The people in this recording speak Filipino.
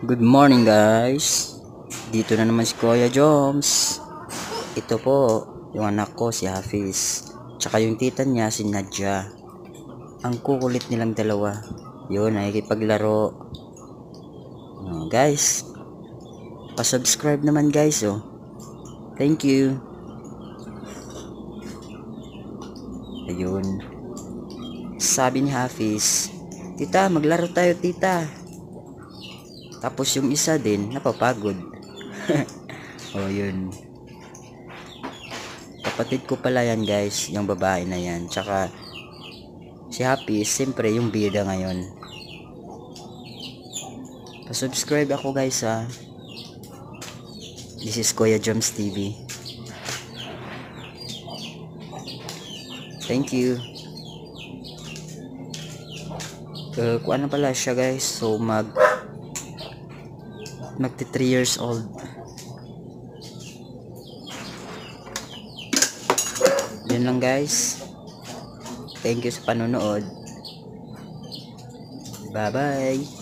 Good morning guys. Dito na naman si Kuya Joms. Ito po, yung anak ko si Hafiz. Tsaka yung tita niya si Nadja. Ang kukulit nilang dalawa. Yun, nakikipaglaro. Guys, pa-subscribe naman guys oh. Thank you. Ayun. Sabi ni Hafiz, "Tita, maglaro tayo tita." Tapos yung isa din, napapagod. Oh, yun. Kapatid ko pala yan guys, yung babae na yan. Tsaka, si Happy, siyempre yung bida ngayon. Pa-subscribe ako guys ha. This is Kuya Joms TV. Thank you. Kung ano pala siya guys, so magti 3 years old. Yun lang guys. Thank you sa panonood. Bye bye.